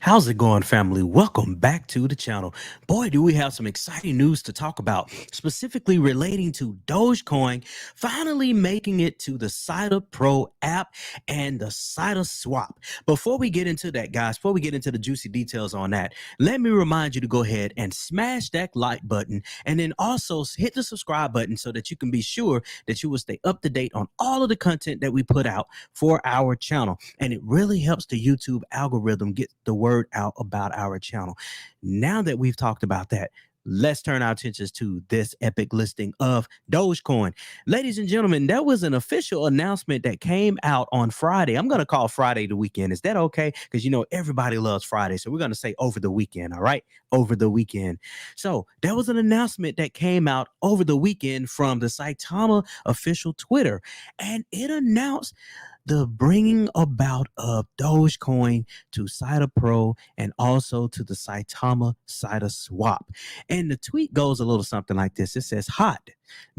How's it going, family? Welcome back to the channel. Boy, do we have some exciting news to talk about, specifically relating to Dogecoin finally making it to the SaitaPro app and the SaitaSwap. Before we get into that, guys, before we get into the juicy details on that, let me remind you to go ahead and smash that like button and then also hit the subscribe button so that you can be sure that you will stay up to date on all of the content that we put out for our channel. And it really helps the YouTube algorithm get the word out about our channel. Now that we've talked about that, let's turn our attentions to this epic listing of Dogecoin. Ladies and gentlemen, there was an official announcement that came out on Friday. I'm going to call Friday the weekend. Is that okay? Because you know everybody loves Friday. So we're going to say over the weekend. All right. Over the weekend. So there was an announcement that came out over the weekend from the Saitama official Twitter, and it announced the bringing about of Dogecoin to SaitaPro and also to the Saitama SaitaSwap. And the tweet goes a little something like this. It says, hot,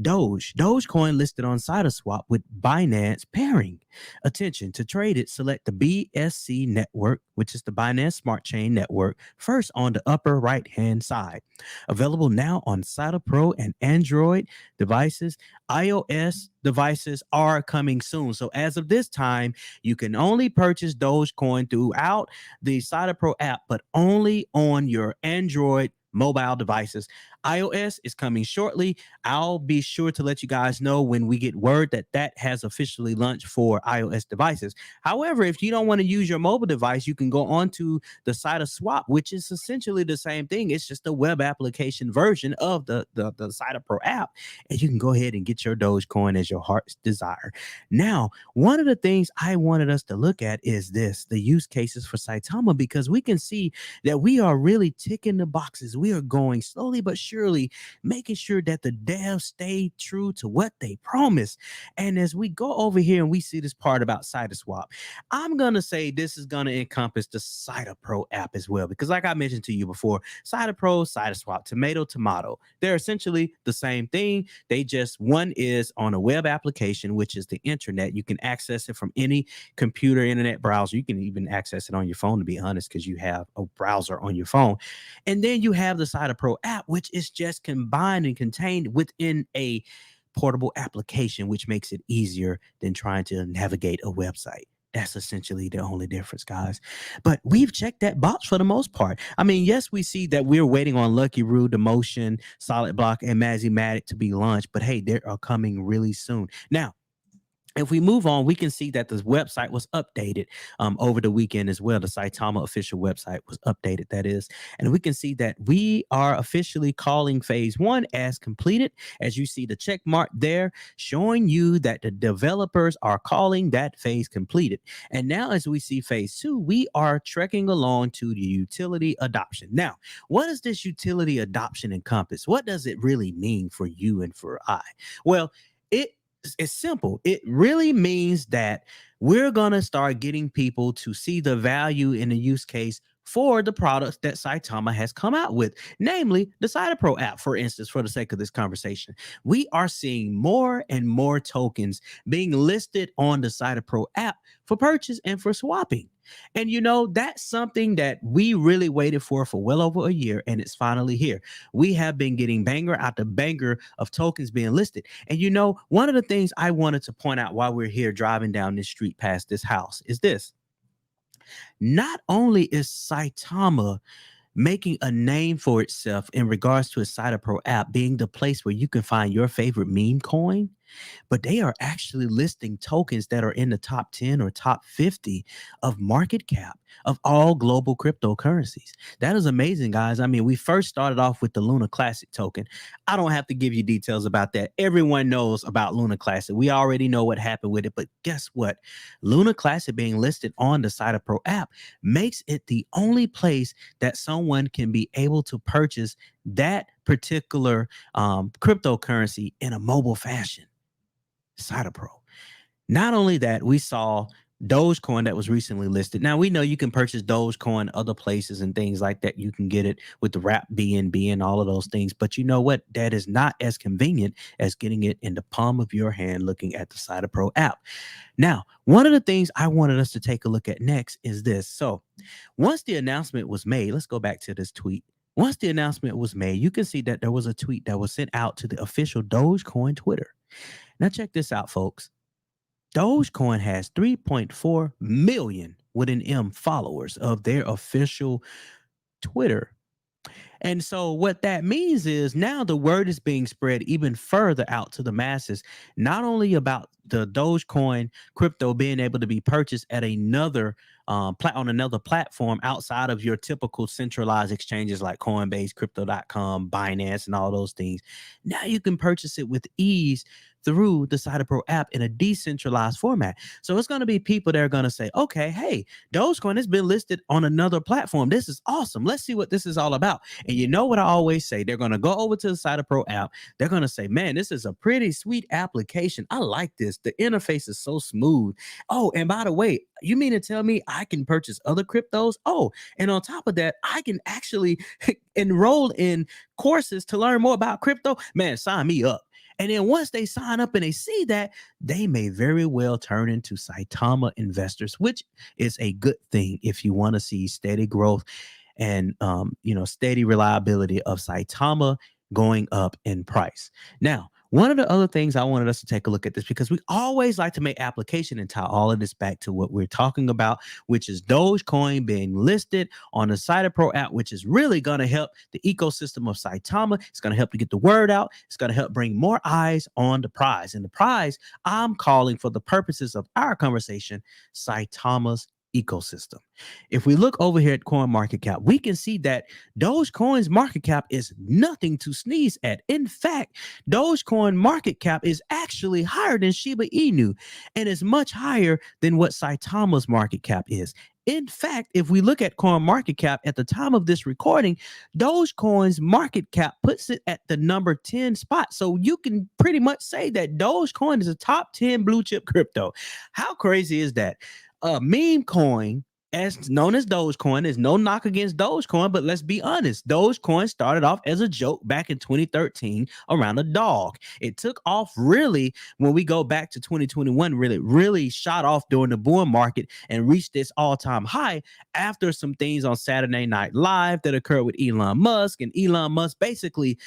Dogecoin listed on SaitaSwap with Binance pairing. Attention, to trade it, select the BSC network, which is the Binance Smart Chain Network, first on the upper right-hand side. Available now on SaitaPro and Android devices. iOS devices are coming soon. So as of this time, you can only purchase Dogecoin throughout the SaitaPro app, but only on your Android mobile devices. iOS is coming shortly. I'll be sure to let you guys know when we get word that that has officially launched for iOS devices. However, if you don't want to use your mobile device, you can go on to the SaitaSwap, which is essentially the same thing. It's just a web application version of the SaitaPro app, and you can go ahead and get your Dogecoin as your heart's desire. Now, one of the things I wanted us to look at is this, the use cases for Saitama, because we can see that we are really ticking the boxes. We are going slowly but surely, making sure that the devs stay true to what they promised. And as we go over here and we see this part about SaitaSwap, I'm going to say this is going to encompass the SaitaPro app as well, because like I mentioned to you before, SaitaPro, SaitaSwap, tomato. They're essentially the same thing. They just, one is on a web application, which is the internet. You can access it from any computer, internet browser. You can even access it on your phone, to be honest, because you have a browser on your phone. And then you have the SaitaPro app, which is just combined and contained within a portable application, which makes it easier than trying to navigate a website. That's essentially the only difference, guys. But we've checked that box for the most part. I mean, yes, we see that we're waiting on Lucky Roo, Demotion, Solid Block, and Mazimatic to be launched, but hey, they are coming really soon. Now, if we move on, we can see that the website was updated over the weekend as well. The Saitama official website was updated, that is. And we can see that we are officially calling phase one as completed. As you see the check mark there, showing you that the developers are calling that phase completed. And now as we see phase two, we are trekking along to the utility adoption. Now, what does this utility adoption encompass? What does it really mean for you and for I? Well, it's simple. It really means that we're going to start getting people to see the value in the use case for the products that Saitama has come out with, namely the SaitaPro app, for instance, for the sake of this conversation. We are seeing more and more tokens being listed on the SaitaPro app for purchase and for swapping. And you know, that's something that we really waited for well over a year, and it's finally here. We have been getting banger after banger of tokens being listed. And you know, one of the things I wanted to point out while we're here driving down this street past this house is this. Not only is Saitama making a name for itself in regards to a SaitaPro app being the place where you can find your favorite meme coin, but they are actually listing tokens that are in the top 10 or top 50 of market cap of all global cryptocurrencies. That is amazing, guys. I mean, we first started off with the Luna Classic token. I don't have to give you details about that. Everyone knows about Luna Classic. We already know what happened with it, but guess what? Luna Classic being listed on the SaitaPro app makes it the only place that someone can be able to purchase that particular cryptocurrency in a mobile fashion. SaitaPro. Not only that, we saw Dogecoin that was recently listed. Now we know you can purchase Dogecoin other places and things like that. You can get it with the wrap BNB and all of those things. But you know what? That is not as convenient as getting it in the palm of your hand looking at the SaitaPro app. Now, one of the things I wanted us to take a look at next is this. So once the announcement was made, let's go back to this tweet. Once the announcement was made, you can see that there was a tweet that was sent out to the official Dogecoin Twitter. Now check this out, folks. Dogecoin has 3.4 million with an M followers of their official Twitter. And so what that means is now the word is being spread even further out to the masses, not only about the Dogecoin crypto being able to be purchased at another on another platform outside of your typical centralized exchanges like Coinbase, Crypto.com, Binance, and all those things. Now you can purchase it with ease through the SaitaPro app in a decentralized format. So it's going to be people that are going to say, okay, hey, Dogecoin has been listed on another platform. This is awesome. Let's see what this is all about. And you know what I always say? They're going to go over to the SaitaPro app. They're going to say, man, this is a pretty sweet application. I like this. The interface is so smooth. Oh, and by the way, you mean to tell me I can purchase other cryptos? Oh, and on top of that, I can actually enroll in courses to learn more about crypto. Man, sign me up. And then once they sign up and they see that, they may very well turn into Saitama investors, which is a good thing if you want to see steady growth and steady reliability of Saitama going up in price. Now, one of the other things I wanted us to take a look at this because we always like to make application and tie all of this back to what we're talking about, which is Dogecoin being listed on the SaitaPro app, which is really going to help the ecosystem of Saitama. It's going to help to get the word out. It's going to help bring more eyes on the prize. And the prize I'm calling for the purposes of our conversation, Saitama's ecosystem. If we look over here at Coin Market Cap, we can see that Dogecoin's market cap is nothing to sneeze at. In fact, Dogecoin market cap is actually higher than Shiba Inu and is much higher than what Saitama's market cap is. In fact, if we look at Coin Market Cap at the time of this recording, Dogecoin's market cap puts it at the number 10 spot. So you can pretty much say that Dogecoin is a top 10 blue chip crypto. How crazy is that? Meme coin, as known as Dogecoin, is no knock against Dogecoin, but let's be honest. Dogecoin started off as a joke back in 2013 around a dog. It took off really when we go back to 2021, really shot off during the bull market and reached this all-time high after some things on Saturday Night Live that occurred with Elon Musk, and Elon Musk basically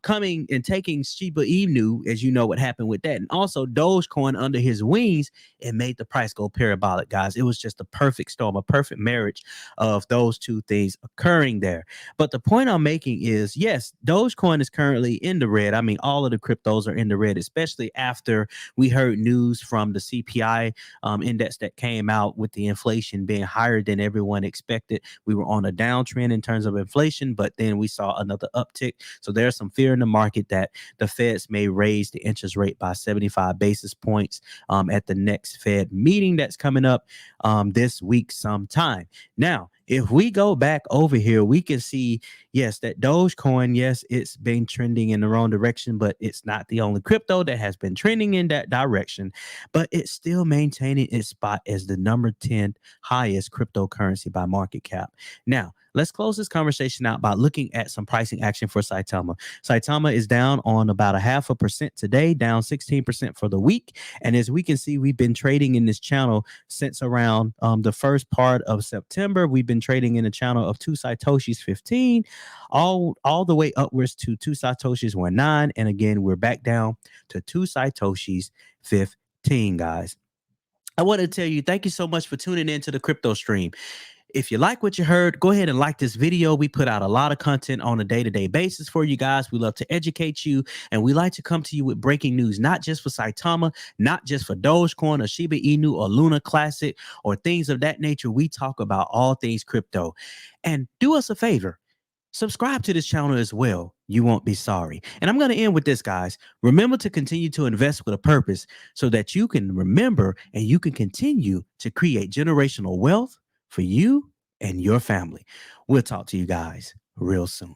coming and taking Shiba Inu, as you know what happened with that, and also Dogecoin under his wings. It made the price go parabolic, guys. It was just a perfect storm, a perfect marriage of those two things occurring there. But the point I'm making is, yes, Dogecoin is currently in the red. I mean, all of the cryptos are in the red, especially after we heard news from the CPI index that came out with the inflation being higher than everyone expected. We were on a downtrend in terms of inflation, but then we saw another uptick. So there's some fear in the market that the Feds may raise the interest rate by 75 basis points at the next Fed meeting that's coming up this week sometime. Now, if we go back over here, we can see, yes, that Dogecoin, yes, it's been trending in the wrong direction, but it's not the only crypto that has been trending in that direction, but it's still maintaining its spot as the number 10 highest cryptocurrency by market cap. Now, let's close this conversation out by looking at some pricing action for Saitama. Saitama is down on about 0.5% today, down 16% for the week. And as we can see, we've been trading in this channel since around the first part of September. We've been trading in a channel of 2 Satoshis 15, all the way upwards to 2 Satoshis 19. And again, we're back down to 2 Satoshis 15, guys. I want to tell you, thank you so much for tuning in to the crypto stream. If you like what you heard, go ahead and like this video. We put out a lot of content on a day-to-day basis for you guys. We love to educate you, and we like to come to you with breaking news, not just for Saitama, not just for Dogecoin or Shiba Inu or Luna Classic or things of that nature. We talk about all things crypto. And do us a favor. Subscribe to this channel as well. You won't be sorry. And I'm going to end with this, guys. Remember to continue to invest with a purpose so that you can remember and you can continue to create generational wealth for you and your family. We'll talk to you guys real soon.